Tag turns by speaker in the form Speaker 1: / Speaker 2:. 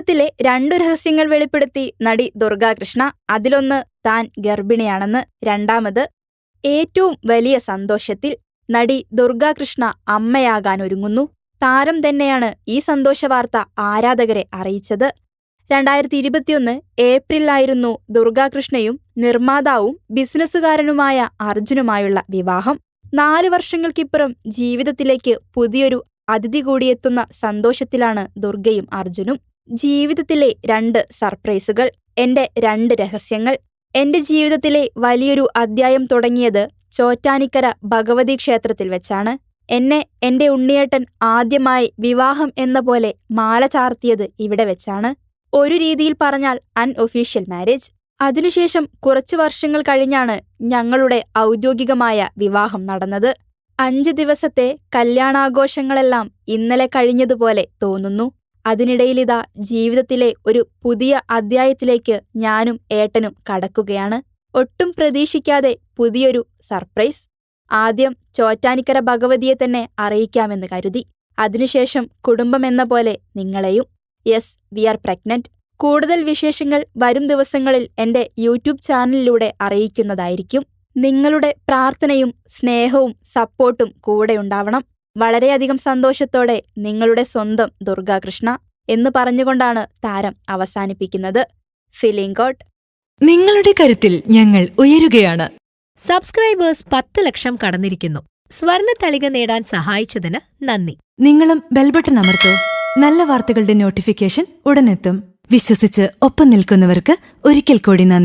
Speaker 1: ജീവിതത്തിലെ 2 രഹസ്യങ്ങൾ വെളിപ്പെടുത്തി നടി ദുർഗാകൃഷ്ണ. അതിലൊന്ന് താൻ ഗർഭിണിയാണെന്ന്. രണ്ടാമത് ഏറ്റവും വലിയ സന്തോഷത്തിൽ നടി ദുർഗാകൃഷ്ണ അമ്മയാകാനൊരുങ്ങുന്നു. താരം തന്നെയാണ് ഈ സന്തോഷവാർത്ത ആരാധകരെ അറിയിച്ചത്. 2021 ഏപ്രിലായിരുന്നു ദുർഗാകൃഷ്ണയും നിർമ്മാതാവും ബിസിനസ്സുകാരനുമായ അർജുനുമായുള്ള വിവാഹം. 4 വർഷങ്ങൾക്കിപ്പുറം ജീവിതത്തിലേക്ക് പുതിയൊരു അതിഥി കൂടിയെത്തുന്ന സന്തോഷത്തിലാണ് ദുർഗയും അർജുനും. ജീവിതത്തിലെ 2 സർപ്രൈസുകൾ, എന്റെ 2 രഹസ്യങ്ങൾ. എന്റെ ജീവിതത്തിലെ വലിയൊരു അധ്യായം തുടങ്ങിയത് ചോറ്റാനിക്കര ഭഗവതി ക്ഷേത്രത്തിൽ വെച്ചാണ്. എന്നെ എന്റെ ഉണ്ണിയേട്ടൻ ആദ്യമായി വിവാഹം എന്ന പോലെ മാല ചാർത്തിയത് ഇവിടെ വെച്ചാണ്. ഒരു രീതിയിൽ പറഞ്ഞാൽ അൺഒഫീഷ്യൽ മാരേജ്. അതിനുശേഷം കുറച്ചു വർഷങ്ങൾ കഴിഞ്ഞാണ് ഞങ്ങളുടെ ഔദ്യോഗികമായ വിവാഹം നടന്നത്. 5 ദിവസത്തെ കല്യാണാഘോഷങ്ങളെല്ലാം ഇന്നലെ കഴിഞ്ഞതുപോലെ തോന്നുന്നു. അതിനിടയിലിതാ ജീവിതത്തിലെ ഒരു പുതിയ അധ്യായത്തിലേക്ക് ഞാനും ഏട്ടനും കടക്കുകയാണ്. ഒട്ടും പ്രതീക്ഷിക്കാതെ പുതിയൊരു സർപ്രൈസ്. ആദ്യം ചോറ്റാനിക്കര ഭഗവതിയെ തന്നെ അറിയിക്കാമെന്ന് കരുതി. അതിനുശേഷം കുടുംബമെന്ന പോലെ നിങ്ങളെയും. Yes, we are pregnant. കൂടുതൽ വിശേഷങ്ങൾ വരും ദിവസങ്ങളിൽ എന്റെ യൂട്യൂബ് ചാനലിലൂടെ അറിയിക്കുന്നതായിരിക്കും. നിങ്ങളുടെ പ്രാർത്ഥനയും സ്നേഹവും സപ്പോർട്ടും കൂടെയുണ്ടാവണം. വളരെയധികം സന്തോഷത്തോടെ നിങ്ങളുടെ സ്വന്തം ദുർഗാകൃഷ്ണ എന്ന് പറഞ്ഞുകൊണ്ടാണ് താരം അവസാനിപ്പിക്കുന്നത്. Feeling God.
Speaker 2: നിങ്ങളുടെ കരുത്തിൽ ഞങ്ങൾ ഉയരുകയാണ്.
Speaker 3: സബ്സ്ക്രൈബേഴ്സ് 10 ലക്ഷം കടന്നിരിക്കുന്നു. സ്വർണത്തളിക നേടാൻ സഹായിച്ചതിന് നന്ദി.
Speaker 2: നിങ്ങളും ബെൽബട്ടൺ അമർത്തോ. നല്ല വാർത്തകളുടെ നോട്ടിഫിക്കേഷൻ ഉടനെത്തും. വിശ്വസിച്ച് ഒപ്പം നിൽക്കുന്നവർക്ക് ഒരിക്കൽ കൂടി നന്ദി.